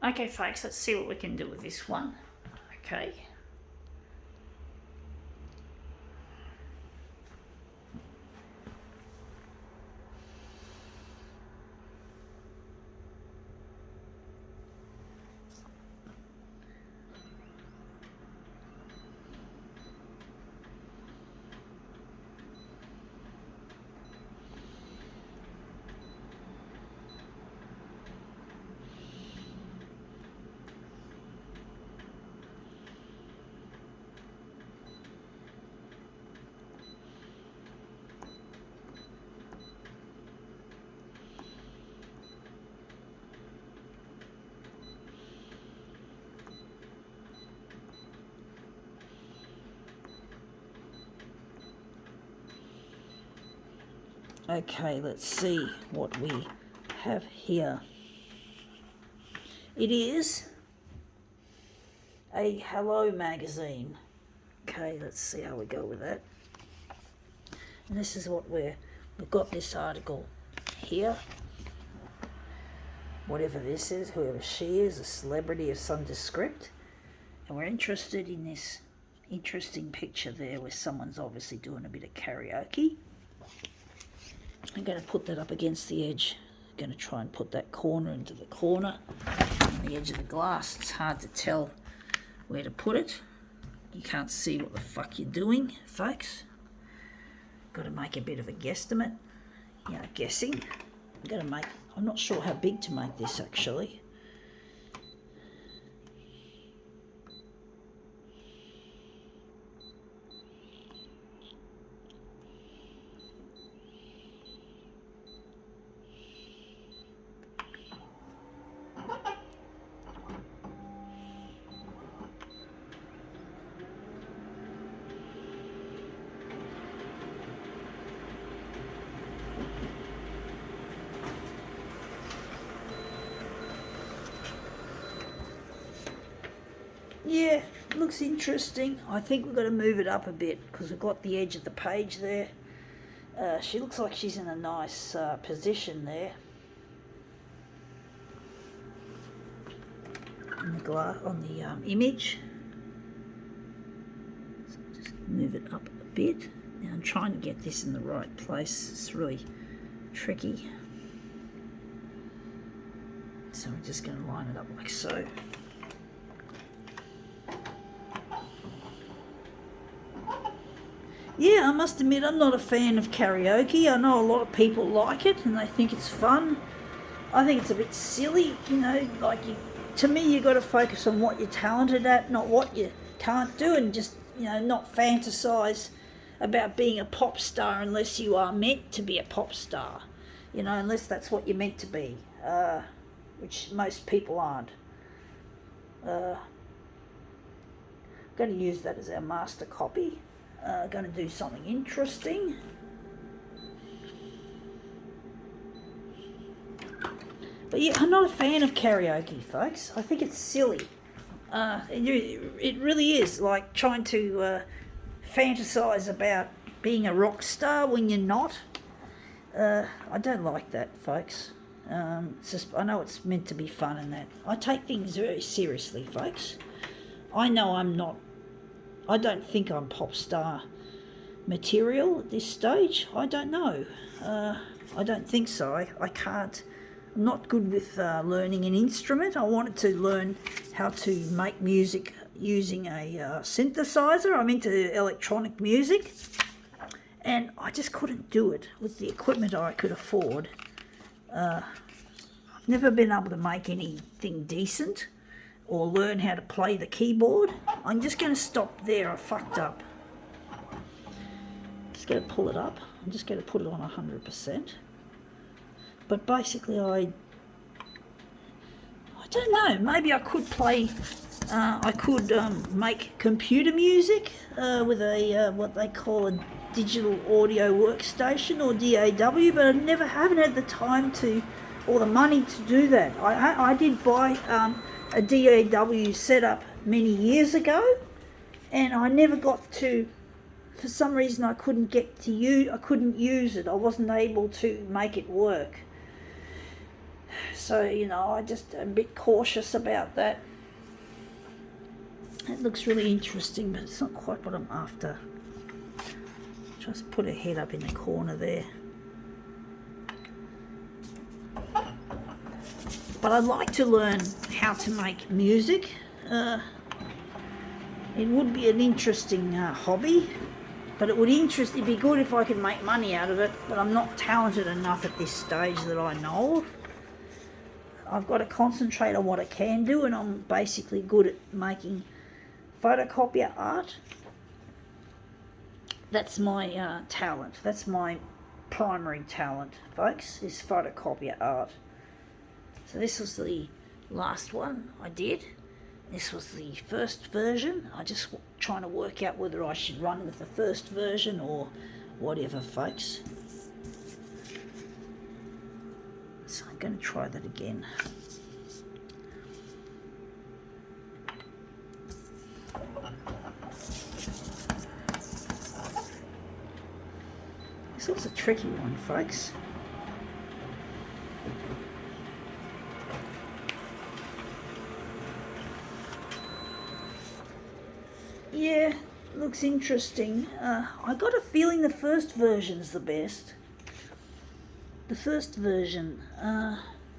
Okay, folks, let's see what we can do with this one. Okay. Okay, let's see what we have here. It is a Hello magazine. Okay, let's see how we go with that. And this is what we've got this article here. Whatever this is, whoever she is, a celebrity of some descript. And we're interested in this interesting picture there where someone's obviously doing a bit of karaoke. I'm going to put that up against the edge. I'm going to try and put that corner into the corner on the edge of the glass. It's hard to tell where to put it. You can't see what the fuck you're doing, folks. Got to make a bit of a guesstimate. Guessing. I'm not sure how big to make this actually. Yeah, looks interesting. I think we've got to move it up a bit because we've got the edge of the page there. She looks like she's in a nice position there. On the image. So just move it up a bit. Now I'm trying to get this in the right place. It's really tricky. So I'm just going to line it up like so. Yeah, I must admit I'm not a fan of karaoke. I know a lot of people like it and they think it's fun. I think it's a bit silly, to me you got to focus on what you're talented at, not what you can't do, and just, not fantasize about being a pop star unless you are meant to be a pop star, unless that's what you're meant to be, which most people aren't. I'm going to use that as our master copy. Going to do something interesting. But yeah, I'm not a fan of karaoke, folks. I think it's silly. It really is like trying to fantasize about being a rock star when you're not. I don't like that, folks. It's just, I know it's meant to be fun and that. I take things very seriously, folks. I know I don't think I'm pop star material at this stage. I don't know. I don't think so. I can't. I'm not good with learning an instrument. I wanted to learn how to make music using a synthesizer. I'm into electronic music. And I just couldn't do it with the equipment I could afford. I've never been able to make anything decent or learn how to play the keyboard. I'm just going to stop there. I fucked up. Just going to pull it up. I'm just going to put it on 100%. But basically I don't know, maybe I could play, I could make computer music with a, what they call a digital audio workstation or DAW, but I haven't had the time or the money to do that. I did buy a DAW setup many years ago, and I never got to, for some reason I couldn't use it. I wasn't able to make it work. So, I just am a bit cautious about that. It looks really interesting, but it's not quite what I'm after. Just put a head up in the corner there. But I'd like to learn how to make music. It would be an interesting hobby, but it'd be good if I could make money out of it, but I'm not talented enough at this stage that I know of. I've got to concentrate on what I can do, and I'm basically good at making photocopier art. That's my talent. That's my primary talent, folks, is photocopier art. So this was the last one I did. This was the first version. I just trying to work out whether I should run with the first version or whatever, folks. So I'm going to try that again. This was a tricky one, folks. Yeah, looks interesting. I got a feeling the first version's the best. The first version,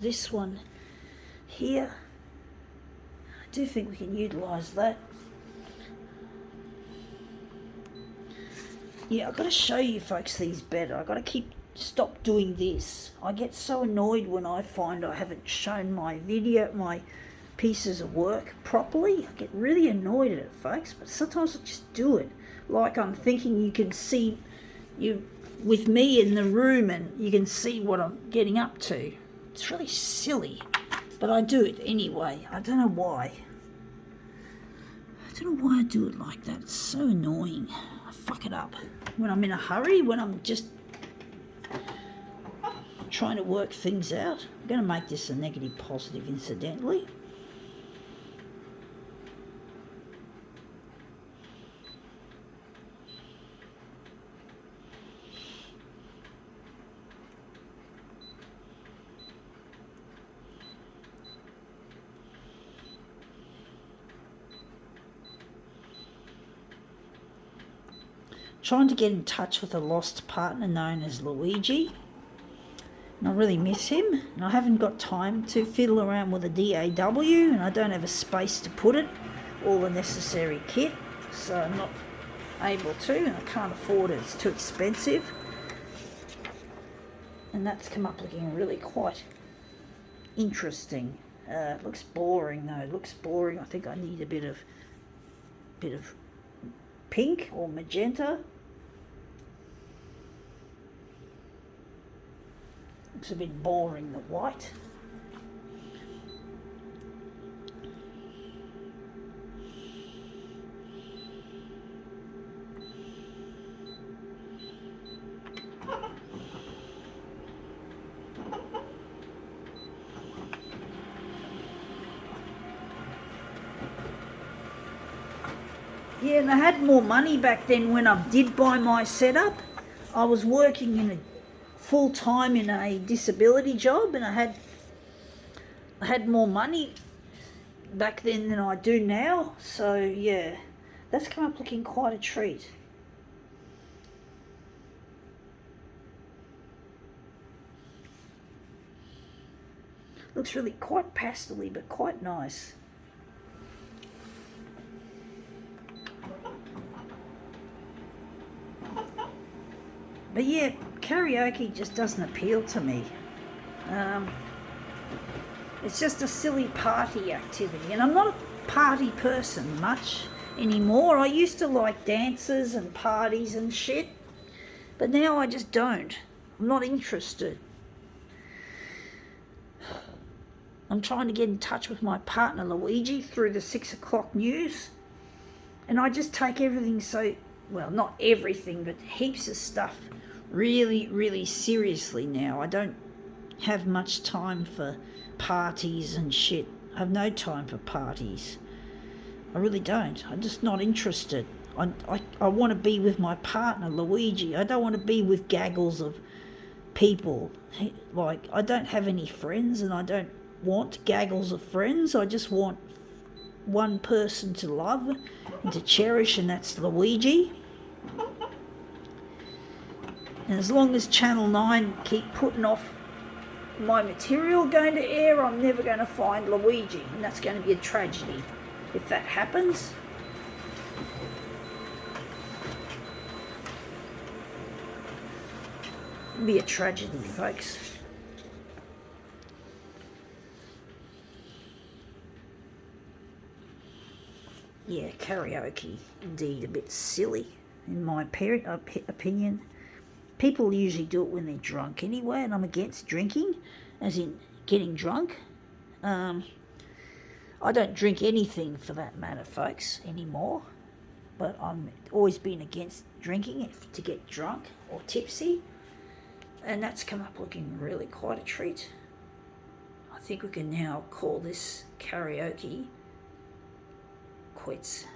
this one here, I do think we can utilise that. Yeah, I've got to show you folks these better. I've got to stop doing this. I get so annoyed when I find I haven't shown my pieces of work properly. I get really annoyed at it, folks, but sometimes I just do it. Like I'm thinking you can see with me in the room and you can see what I'm getting up to. It's really silly, but I do it anyway. I don't know why. I don't know why I do it like that. It's so annoying. I fuck it up when I'm in a hurry, when I'm just trying to work things out. I'm going to make this a negative positive, incidentally. Trying to get in touch with a lost partner known as Luigi. And I really miss him. And I haven't got time to fiddle around with a DAW, and I don't have a space to put it, all the necessary kit. So I'm not able to, and I can't afford it. It's too expensive. And that's come up looking really quite interesting. It looks boring though. It looks boring. I think I need a bit of pink or magenta. Looks a bit boring, the white. Yeah, and I had more money back then when I did buy my setup. I was working full time in a disability job, and I had more money back then than I do now. So yeah, that's come up looking quite a treat. Looks really quite pastel-y, but quite nice. But yeah, karaoke just doesn't appeal to me. It's just a silly party activity, and I'm not a party person much anymore. I used to like dances and parties and shit, but now I just don't. I'm not interested. I'm trying to get in touch with my partner Luigi through the 6 o'clock news, and I just take everything well, not everything, but heaps of stuff really, really seriously now. I don't have much time for parties and shit. I have no time for parties. I really don't. I'm just not interested. I want to be with my partner Luigi. I don't want to be with gaggles of people. Like, I don't have any friends, and I don't want gaggles of friends. I just want one person to love and to cherish, and that's Luigi. And as long as Channel 9 keep putting off my material going to air, I'm never going to find Luigi, and that's going to be a tragedy if that happens. It'll be a tragedy, folks. Yeah, karaoke, indeed, a bit silly, in my opinion. People usually do it when they're drunk anyway, and I'm against drinking, as in getting drunk. I don't drink anything for that matter, folks, anymore. But I'm always been against drinking to get drunk or tipsy. And that's come up looking really quite a treat. I think we can now call this karaoke quits.